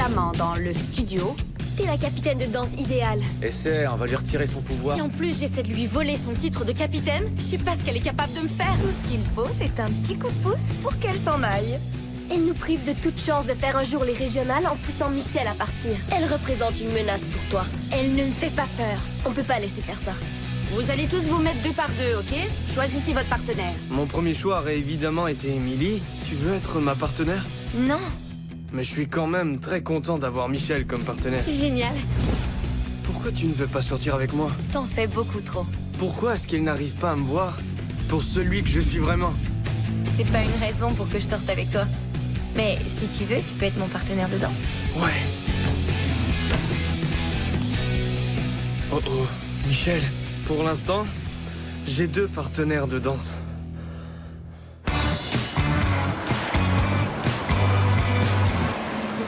précédemment dans le studio. T'es la capitaine de danse idéale. Essaie, on va lui retirer son pouvoir. Si en plus j'essaie de lui voler son titre de capitaine, je sais pas ce qu'elle est capable de me faire. Tout ce qu'il faut, c'est un petit coup de pouce pour qu'elle s'en aille. Elle nous prive de toute chance de faire un jour les régionales en poussant Michel à partir. Elle représente une menace pour toi. Elle ne me fait pas peur. On peut pas laisser faire ça. Vous allez tous vous mettre 2 par 2, ok? Choisissez votre partenaire. Mon premier choix aurait évidemment été Emily. Tu veux être ma partenaire? Non. Mais je suis quand même très content d'avoir Michel comme partenaire. Génial. Pourquoi tu ne veux pas sortir avec moi? T'en fais beaucoup trop. Pourquoi est-ce qu'il n'arrive pas à me voir pour celui que je suis vraiment? C'est pas une raison pour que je sorte avec toi. Mais si tu veux, tu peux être mon partenaire de danse. Ouais. Oh oh, Michel. Pour l'instant, j'ai 2 partenaires de danse.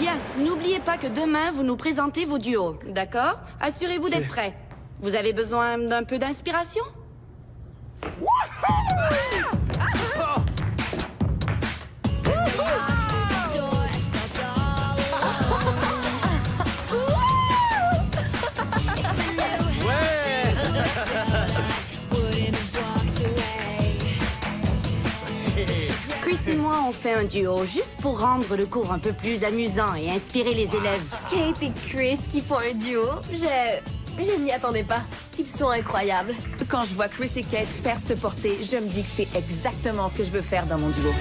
Bien, n'oubliez pas que demain, vous nous présentez vos duos, d'accord? Assurez-vous d'être prêts. Vous avez besoin d'un peu d'inspiration? Chris et moi, on fait un duo juste pour rendre le cours un peu plus amusant et inspirer les élèves. Kate et Chris qui font un duo, je m'y attendais pas. Ils sont incroyables. Quand je vois Chris et Kate faire se porter, je me dis que c'est exactement ce que je veux faire dans mon duo.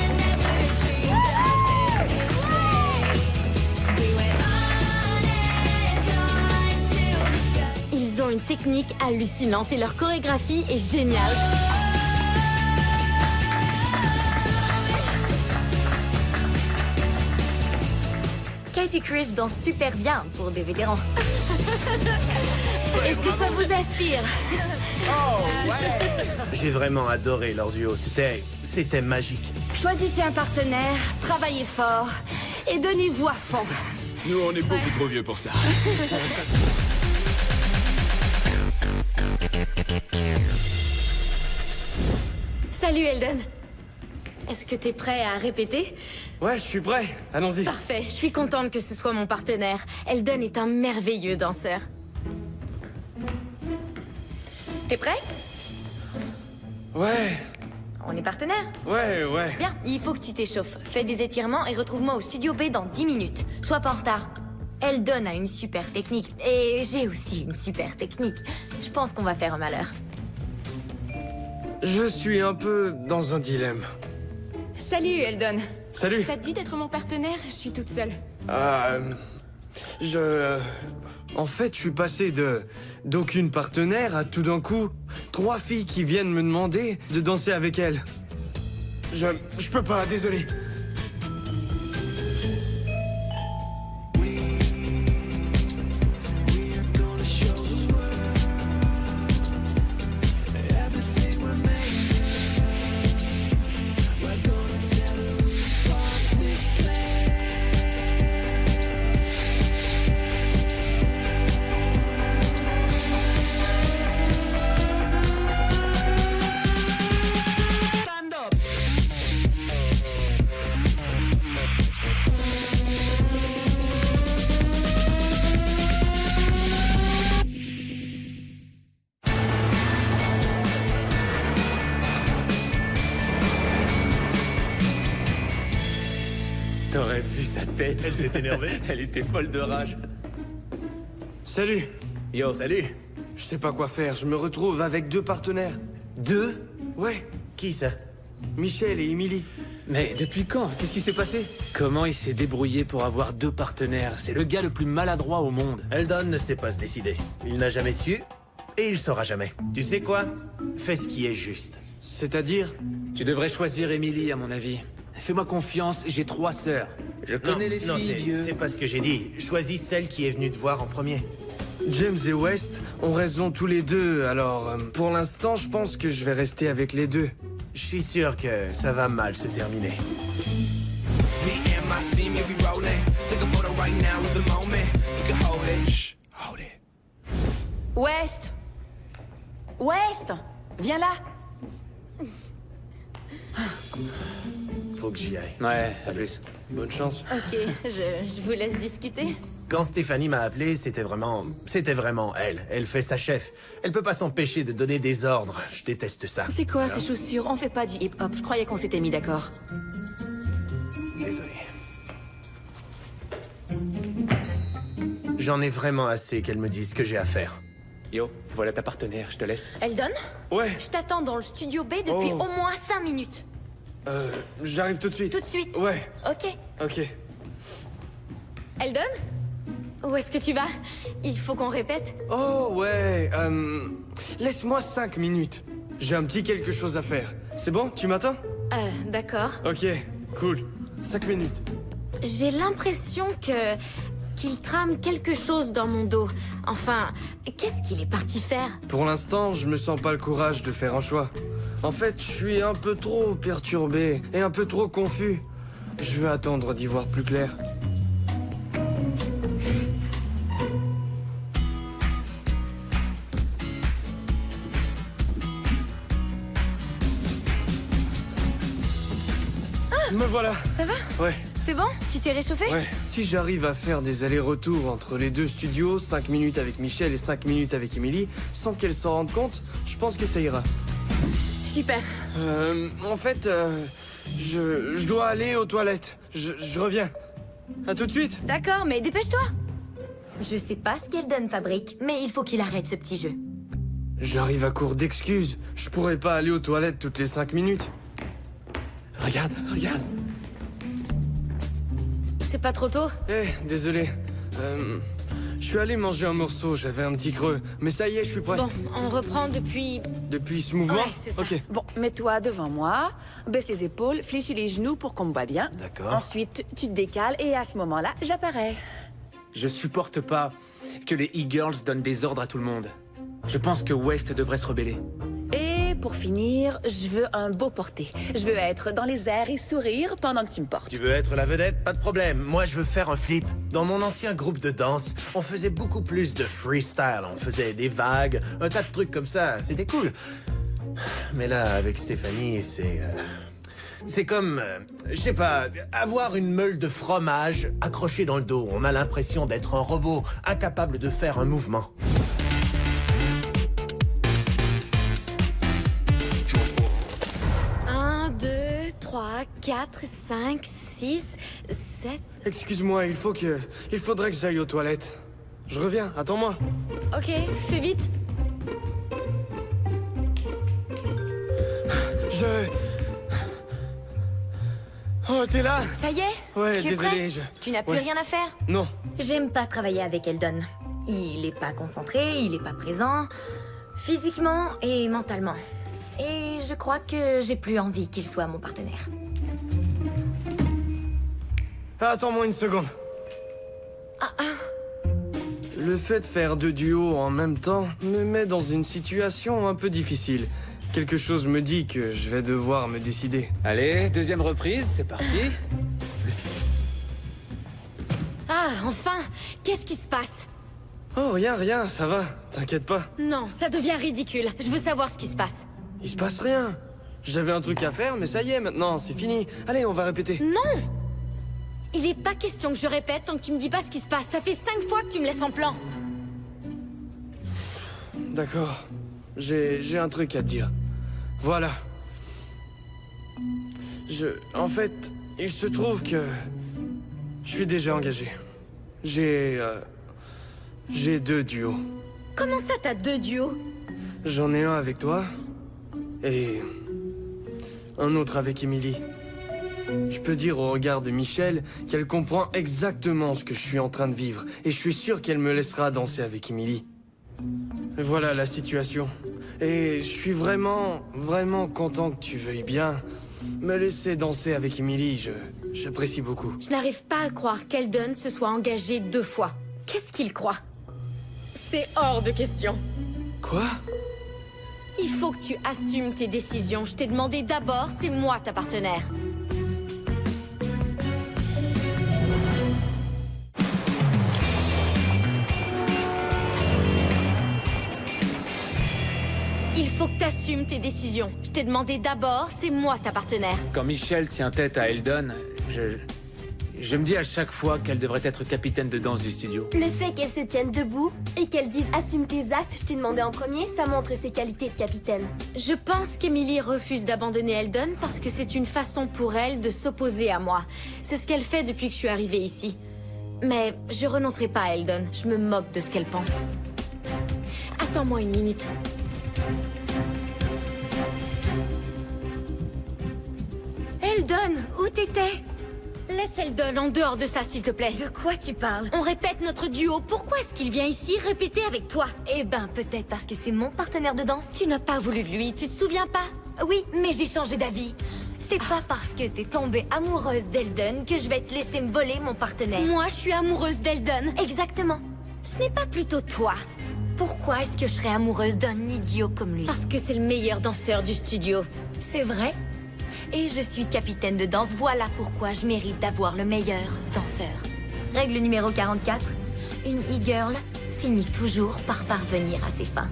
Ils ont une technique hallucinante et leur chorégraphie est géniale. Kate et Chris dansent super bien pour des vétérans. Est-ce que ça vous inspire? J'ai vraiment adoré leur duo, c'était magique. Choisissez un partenaire, travaillez fort et donnez-vous à fond. Nous, on est beaucoup trop vieux pour ça. Salut Eldon. Est-ce que t'es prêt à répéter? Ouais, je suis prêt. Allons-y. Parfait, je suis contente que ce soit mon partenaire. Eldon est un merveilleux danseur. T'es prêt? Ouais, On est partenaires. ouais. Bien, il faut que tu t'échauffes. Fais des étirements et retrouve-moi au studio B dans 10 minutes. Sois pas en retard. Eldon a une super technique. Et j'ai aussi une super technique. Je pense qu'on va faire un malheur. Je suis un peu dans un dilemme. Salut, Eldon. Salut. Ça te dit d'être mon partenaire? Je suis toute seule. En fait, je suis passé d'aucune partenaire à tout d'un coup 3 filles qui viennent me demander de danser avec elles. Je peux pas, désolé. T'aurais vu sa tête. Elle s'est énervée. Elle était folle de rage. Salut. Yo. Salut. Je sais pas quoi faire, je me retrouve avec 2 partenaires. 2? Ouais, Qui ça? Michel et Emily. Mais depuis quand? Qu'est-ce qui s'est passé? Comment il s'est débrouillé pour avoir 2 partenaires? C'est le gars le plus maladroit au monde. Eldon ne sait pas se décider. Il n'a jamais su, et il saura jamais. Tu sais quoi? Fais ce qui est juste. C'est-à-dire? Tu devrais choisir Emily, à mon avis. Fais-moi confiance, j'ai 3 sœurs. Je connais les non, filles, vieux. c'est pas ce que j'ai dit. Choisis celle qui est venue te voir en premier. James et West ont raison tous les deux, alors pour l'instant, je pense que je vais rester avec les 2. Je suis sûr que ça va mal se terminer. West! West! Viens là! faut que j'y aille. Ouais, à Salut. plus. Bonne chance. Ok, je vous laisse discuter. Quand Stéphanie m'a appelé, c'était vraiment elle. Elle fait sa chef. Elle peut pas s'empêcher de donner des ordres. Je déteste ça. C'est quoi ces chaussures? On fait pas du hip-hop. Je croyais qu'on s'était mis d'accord. Désolé. J'en ai vraiment assez qu'elle me dise ce que j'ai à faire. Yo, voilà ta partenaire, je te laisse. Eldon, Ouais, je t'attends dans le studio B depuis Oh. au moins 5 minutes. j'arrive tout de suite. Tout de suite. Ouais, Ok. ok. Eldon? Où est-ce que tu vas? Il faut qu'on répète. Oh, ouais, laisse-moi 5 minutes. J'ai un petit quelque chose à faire. C'est bon, tu m'attends? D'accord. Ok, cool. 5 minutes. J'ai l'impression qu'il trame quelque chose dans mon dos. Enfin, qu'est-ce qu'il est parti faire? Pour l'instant, je me sens pas le courage de faire un choix. En fait, je suis un peu trop perturbé et un peu trop confus. Je veux attendre d'y voir plus clair. Me voilà. Ça va? Ouais, C'est bon? Tu t'es réchauffé? ouais. Si j'arrive à faire des allers-retours entre les deux studios, 5 minutes avec Michel et 5 minutes avec Emily, sans qu'elle s'en rende compte, je pense que ça ira. Super. En fait, je dois aller aux toilettes. Je reviens. À tout de suite. D'accord, mais dépêche-toi. Je sais pas ce qu'Eldon fabrique, mais il faut qu'il arrête ce petit jeu. J'arrive à court d'excuses. Je pourrais pas aller aux toilettes toutes les 5 minutes. Regarde, regarde. C'est pas trop tôt? Eh, désolé. Je suis allé manger un morceau, j'avais un petit creux. Mais ça y est, je suis prêt. Bon, on reprend depuis... Depuis ce mouvement? Ouais, c'est ça. Ok. Bon, mets-toi devant moi, baisse les épaules, fléchis les genoux pour qu'on me voit bien. D'accord. Ensuite, tu te décales et à ce moment-là, j'apparais. Je supporte pas que les e-girls donnent des ordres à tout le monde. Je pense que West devrait se rebeller. Et pour finir, je veux un beau porté. Je veux être dans les airs et sourire pendant que tu me portes. Tu veux être la vedette? Pas de problème. Moi, je veux faire un flip. Dans mon ancien groupe de danse, on faisait beaucoup plus de freestyle. On faisait des vagues, un tas de trucs comme ça. C'était cool. Mais là, avec Stéphanie, c'est comme, je sais pas, avoir une meule de fromage accrochée dans le dos. On a l'impression d'être un robot, incapable de faire un mouvement. 1, 2, 3, 4, 5, 6, 7... Excuse-moi, il faudrait que j'aille aux toilettes. Je reviens, attends-moi. Ok, fais vite. Oh, t'es là? Ça y est? Ouais, Tu es désolé, prêt? Tu n'as plus Ouais. rien à faire? Non. J'aime pas travailler avec Eldon. Il est pas concentré, il est pas présent, physiquement et mentalement. Et je crois que j'ai plus envie qu'il soit mon partenaire. Attends-moi une seconde. Le fait de faire 2 duos en même temps me met dans une situation un peu difficile. Quelque chose me dit que je vais devoir me décider. Allez, deuxième reprise, c'est parti. Ah, enfin! Qu'est-ce qui se passe? Oh, rien, ça va. T'inquiète pas. Non, ça devient ridicule. Je veux savoir ce qui se passe. Il se passe rien. J'avais un truc à faire, mais ça y est, maintenant, c'est fini. Allez, on va répéter. Non! Il est pas question que je répète tant que tu me dis pas ce qui se passe. Ça fait 5 fois que tu me laisses en plan. D'accord. J'ai un truc à te dire. Voilà. En fait, il se trouve que... je suis déjà engagé. J'ai 2 duos. Comment ça, t'as 2 duos? J'en ai un avec toi et un autre avec Emily. Je peux dire au regard de Michel qu'elle comprend exactement ce que je suis en train de vivre et je suis sûr qu'elle me laissera danser avec Emily. Voilà la situation. Et je suis vraiment content que tu veuilles bien me laisser danser avec Emily. J'apprécie beaucoup. Je n'arrive pas à croire qu'Eldon se soit engagé 2 fois. Qu'est-ce qu'il croit? C'est hors de question. Quoi? Il faut que tu assumes tes décisions. Je t'ai demandé d'abord, c'est moi ta partenaire. Il faut que tu Assume tes décisions. Je t'ai demandé d'abord, c'est moi ta partenaire. Quand Michelle tient tête à Eldon, je me dis à chaque fois qu'elle devrait être capitaine de danse du studio. Le fait qu'elle se tienne debout et qu'elle dise « assume tes actes, je t'ai demandé en premier », ça montre ses qualités de capitaine. Je pense qu'Emily refuse d'abandonner Eldon parce que c'est une façon pour elle de s'opposer à moi. C'est ce qu'elle fait depuis que je suis arrivée ici. Mais je renoncerai pas à Eldon. Je me moque de ce qu'elle pense. Attends-moi une minute. Eldon, où t'étais? Laisse Eldon en dehors de ça, s'il te plaît. De quoi tu parles? On répète notre duo. Pourquoi est-ce qu'il vient ici répéter avec toi? Eh ben, peut-être parce que c'est mon partenaire de danse. Tu n'as pas voulu de lui, tu te souviens pas? Oui, mais j'ai changé d'avis. C'est pas parce que t'es tombée amoureuse d'Eldon que je vais te laisser me voler mon partenaire. Moi, je suis amoureuse d'Eldon. Exactement. Ce n'est pas plutôt toi. Pourquoi est-ce que je serais amoureuse d'un idiot comme lui? Parce que c'est le meilleur danseur du studio. C'est vrai. Et je suis capitaine de danse, voilà pourquoi je mérite d'avoir le meilleur danseur. Règle numéro 44. Une e-girl finit toujours par parvenir à ses fins.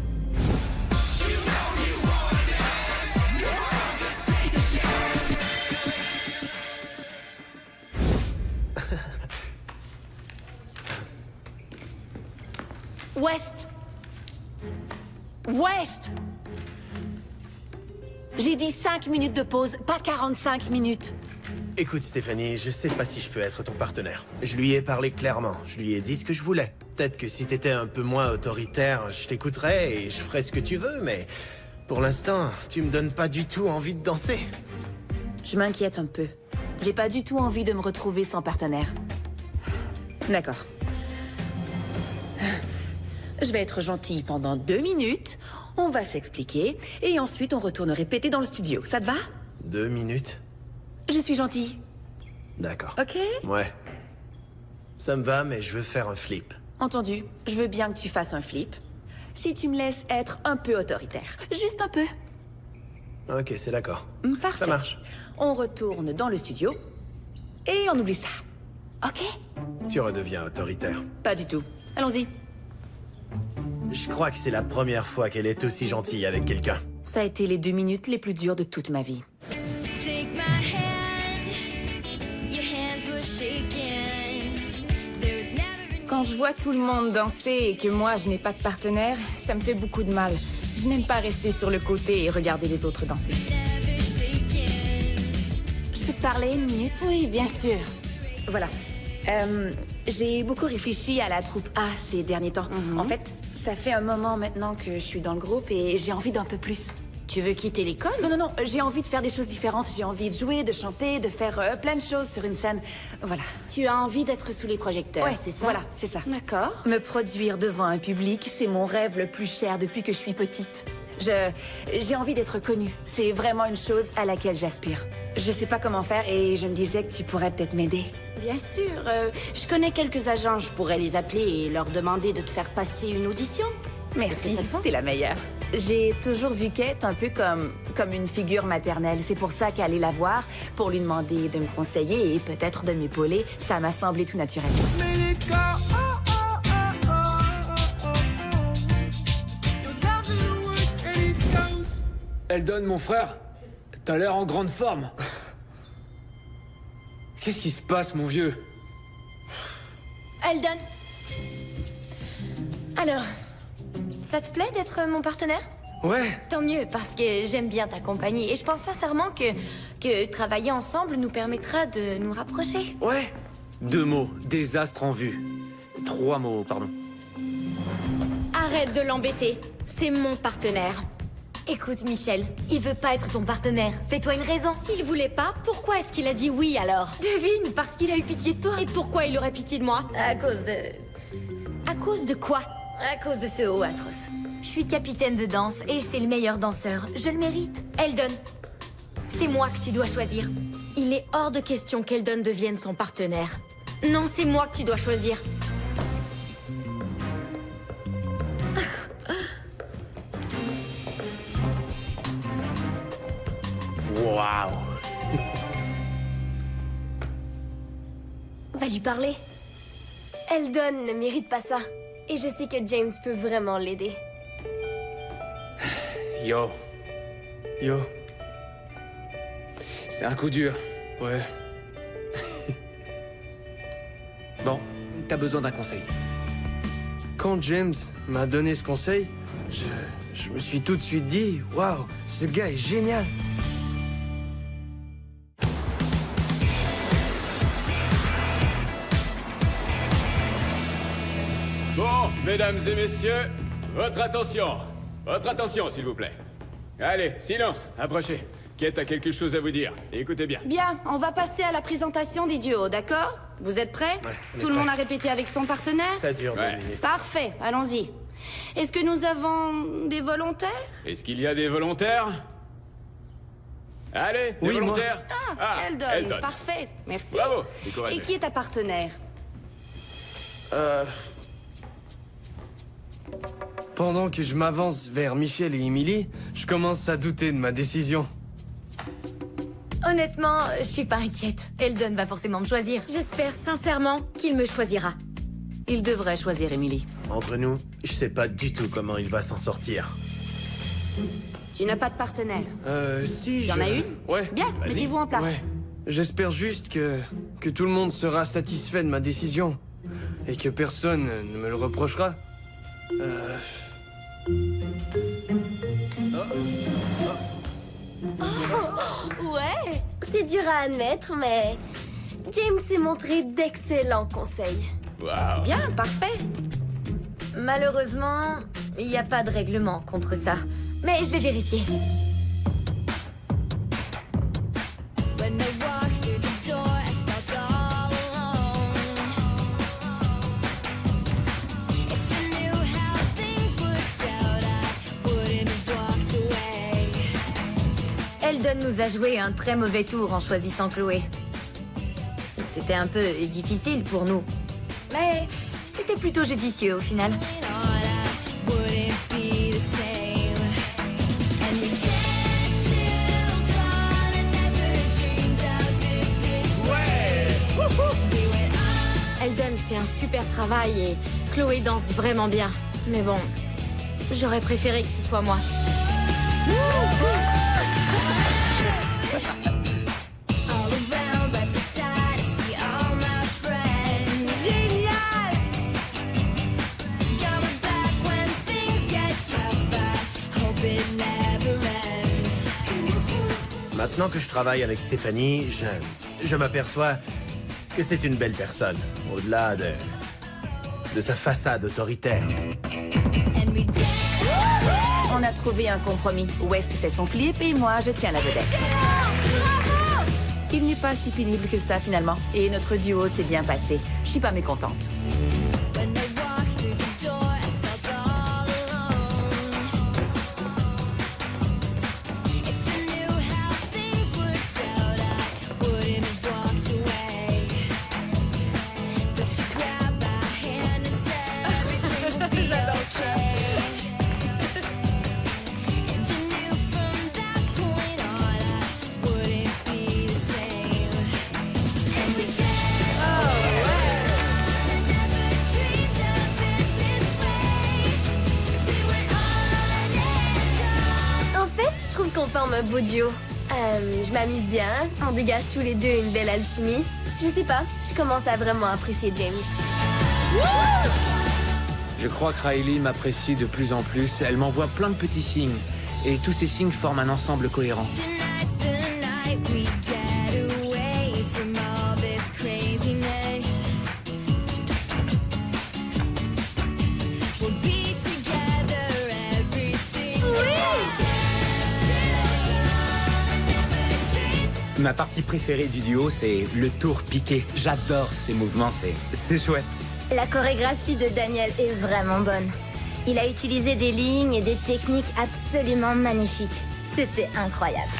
West! West! J'ai dit 5 minutes de pause, pas 45 minutes. Écoute, Stéphanie, je sais pas si je peux être ton partenaire. Je lui ai parlé clairement, je lui ai dit ce que je voulais. Peut-être que si t'étais un peu moins autoritaire, je t'écouterais et je ferais ce que tu veux, mais... Pour l'instant, tu me donnes pas du tout envie de danser. Je m'inquiète un peu. J'ai pas du tout envie de me retrouver sans partenaire. D'accord. Je vais être gentille pendant 2 minutes, on va s'expliquer, et ensuite on retourne répéter dans le studio. Ça te va? 2 minutes? Je suis gentille. D'accord. Ok? Ouais. Ça me va, mais je veux faire un flip. Entendu. Je veux bien que tu fasses un flip. Si tu me laisses être un peu autoritaire. Juste un peu. Ok, c'est d'accord. Parfait. Ça marche. On retourne dans le studio, et on oublie ça. Ok? Tu redeviens autoritaire. Pas du tout. Allons-y. Je crois que c'est la première fois qu'elle est aussi gentille avec quelqu'un. Ça a été les 2 minutes les plus dures de toute ma vie. Quand je vois tout le monde danser et que moi je n'ai pas de partenaire, ça me fait beaucoup de mal. Je n'aime pas rester sur le côté et regarder les autres danser. Je peux te parler 1 minute? Oui, bien sûr. Voilà. J'ai beaucoup réfléchi à la troupe A ces derniers temps. En fait, ça fait un moment maintenant que je suis dans le groupe et j'ai envie d'un peu plus. Tu veux quitter l'école? Non, j'ai envie de faire des choses différentes. J'ai envie de jouer, de chanter, de faire plein de choses sur une scène. Voilà. Tu as envie d'être sous les projecteurs, Ouais, c'est ça? Voilà, c'est ça. D'accord. Me produire devant un public, c'est mon rêve le plus cher depuis que je suis petite. J'ai envie d'être connue. C'est vraiment une chose à laquelle j'aspire. Je sais pas comment faire et je me disais que tu pourrais peut-être m'aider. Bien sûr, je connais quelques agents, je pourrais les appeler et leur demander de te faire passer une audition. Est-ce que Merci, ça te va? t'es la meilleure. J'ai toujours vu Kate un peu comme une figure maternelle. C'est pour ça qu'aller la voir, pour lui demander de me conseiller et peut-être de m'épauler, ça m'a semblé tout naturel. Eldon, mon frère, t'as l'air en grande forme. Qu'est-ce qui se passe, mon vieux? Eldon. Alors, ça te plaît d'être mon partenaire? Ouais. Tant mieux, parce que j'aime bien ta compagnie. Et je pense sincèrement que travailler ensemble nous permettra de nous rapprocher. Ouais. 2 mots, désastre en vue. 3 mots, pardon. Arrête de l'embêter. C'est mon partenaire. Écoute, Michel, il veut pas être ton partenaire. Fais-toi une raison. S'il voulait pas, pourquoi est-ce qu'il a dit oui alors? Devine, parce qu'il a eu pitié de toi. Et pourquoi il aurait pitié de moi? À cause de... À cause de quoi? À cause de ce haut atroce. Je suis capitaine de danse et c'est le meilleur danseur. Je le mérite. Eldon, C'est moi que tu dois choisir. il est hors de question qu'Eldon devienne son partenaire. Non, c'est moi que tu dois choisir. Waouh! Va lui parler. Eldon ne mérite pas ça. Et je sais que James peut vraiment l'aider. Yo, Yo. C'est un coup dur. Ouais. Bon, t'as besoin d'un conseil. Quand James m'a donné ce conseil, je me suis tout de suite dit, waouh, ce gars est génial. Bon, mesdames et messieurs, votre attention. Votre attention, s'il vous plaît. Allez, silence, approchez. Kate a quelque chose à vous dire. Écoutez bien. Bien, on va passer à la présentation des duos, d'accord? Vous êtes prêts? on est Tout le monde prêts. a répété avec son partenaire? Ça dure 2 Ouais. minutes. Parfait, allons-y. Est-ce que nous avons des volontaires? Est-ce qu'il y a des volontaires? Allez, des Oui, moi. volontaires? Eldon, Eldon. parfait, merci. Bravo, c'est courageux. Et qui est ta partenaire? Pendant que je m'avance vers Michel et Emily, je commence à douter de ma décision. Honnêtement, je suis pas inquiète. Eldon va forcément me choisir. J'espère sincèrement qu'il me choisira. Il devrait choisir Emily. Entre nous, je sais pas du tout comment il va s'en sortir. Tu n'as pas de partenaire. Si, Y en a une? Ouais. Bien, mettez-vous en place. Ouais. J'espère juste que tout le monde sera satisfait de ma décision. Et que personne ne me le reprochera. Ouais, c'est dur à admettre, mais James s'est montré d'excellents conseils. Waouh. Bien, parfait. Malheureusement, il n'y a pas de règlement contre ça. Mais je vais vérifier. Eldon nous a joué un très mauvais tour en choisissant Chloé. C'était un peu difficile pour nous. Mais c'était plutôt judicieux au final. Eldon fait un super travail et Chloé danse vraiment bien. Mais bon, j'aurais préféré que ce soit moi. Génial! Maintenant que je travaille avec Stéphanie, je m'aperçois que c'est une belle personne, au-delà de sa façade autoritaire. On a trouvé un compromis. West fait son flip et moi, je tiens la vedette. Il n'est pas si pénible que ça, finalement. Et notre duo s'est bien passé. Je suis pas mécontente. En fait, je trouve qu'on forme un beau duo. Je m'amuse bien, on dégage tous les deux une belle alchimie. Je sais pas, je commence à vraiment apprécier James. Je crois que Riley m'apprécie de plus en plus. Elle m'envoie plein de petits signes. Et tous ces signes forment un ensemble cohérent. Ma partie préférée du duo, c'est le tour piqué. J'adore ces mouvements, c'est chouette. La chorégraphie de Daniel est vraiment bonne. Il a utilisé des lignes et des techniques absolument magnifiques. C'était incroyable.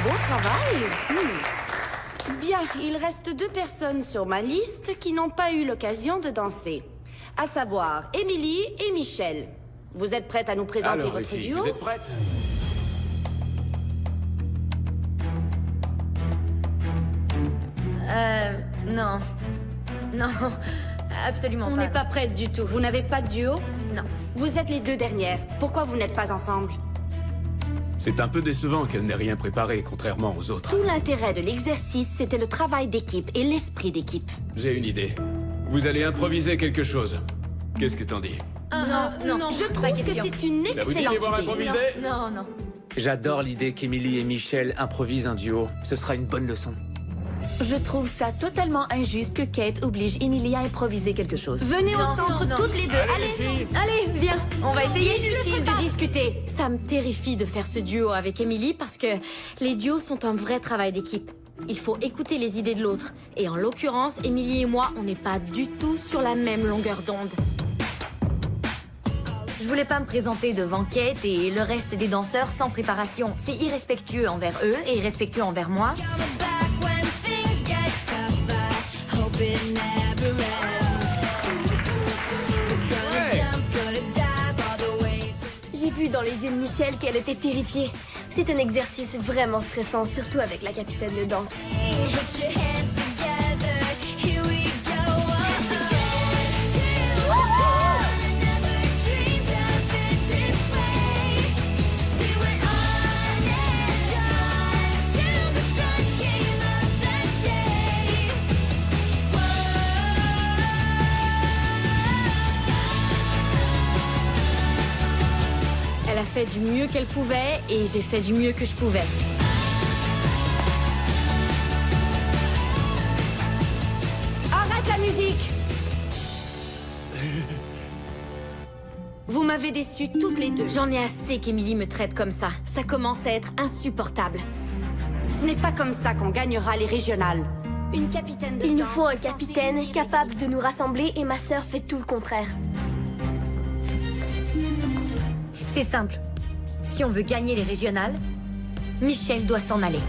Beau travail. Bien, il reste 2 personnes sur ma liste qui n'ont pas eu l'occasion de danser. À savoir, Emily et Michel. Vous êtes prêtes à nous présenter Alors, les votre filles, duo? vous êtes prêtes? Non. Non, absolument On pas. n'est pas prêtes du tout. Vous n'avez pas de duo? Non. Vous êtes les 2 dernières. Pourquoi vous n'êtes pas ensemble? C'est un peu décevant qu'elle n'ait rien préparé, contrairement aux autres. Tout l'intérêt de l'exercice, c'était le travail d'équipe et l'esprit d'équipe. J'ai une idée. Vous allez improviser quelque chose. Qu'est-ce que t'en dis? Non, Je trouve que c'est une Ça vous dit excellente de les voir idée. improviser? Non. J'adore l'idée qu'Emily et Michel improvisent un duo. Ce sera une bonne leçon. Je trouve ça totalement injuste que Kate oblige Emily à improviser quelque chose. Venez au centre toutes les deux. Allez, les filles! Allez, viens, on va essayer. Inutile de discuter. Ça me terrifie de faire ce duo avec Emily parce que les duos sont un vrai travail d'équipe. Il faut écouter les idées de l'autre. Et en l'occurrence, Emily et moi, on n'est pas du tout sur la même longueur d'onde. Je voulais pas me présenter devant Kate et le reste des danseurs sans préparation. C'est irrespectueux envers eux et irrespectueux envers moi. J'ai vu dans les yeux de Michel qu'elle était terrifiée. C'est un exercice vraiment stressant, surtout avec la capitaine de danse. Elle a fait du mieux qu'elle pouvait et j'ai fait du mieux que je pouvais. Arrête la musique! Vous m'avez déçu toutes les deux. J'en ai assez qu'Emily me traite comme ça. Ça commence à être insupportable. Ce n'est pas comme ça qu'on gagnera les régionales. Une capitaine de Il nous danse faut un censée capitaine diriger- capable de nous rassembler et ma sœur fait tout le contraire. C'est simple. Si on veut gagner les régionales, Michel doit s'en aller.